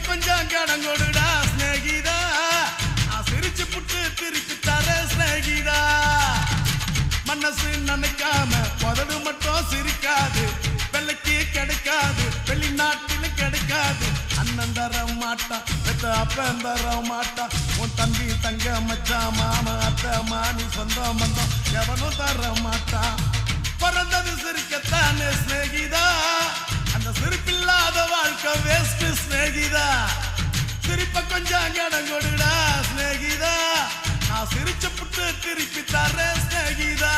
கொஞ்சம் கடங்கொடுடா ஸ்நேகிதா, நான் சிரிச்சு புட்டு திருப்பி தர ஸ்நேகிதா. மனசு நினைக்காம உதடு மட்டும் சிரிக்காது, வெள்ளைக்கு கிடைக்காது, வெளிநாட்டிலும் கிடைக்காது. அண்ணன் தர மாட்டான், அப்பன் தர மாட்டான், உன் தம்பி தங்க மச்சான் மாமா அத்தை மானி சொந்தம் பந்தம் எவனும் தர மாட்டான். பிறந்தது சிரிக்கத்தானே ஸ்நேகிதா, அந்த சிரிப்பில்லாத வாழ்க்கை வேஸ்ட் ஸ்நேகிதா. சிரிப்ப கொஞ்சம் கடங்கொடுடா ஸ்நேகிதா, நான் சிரிச்சு புட்டு திருப்பி தரேன் ஸ்நேகிதா.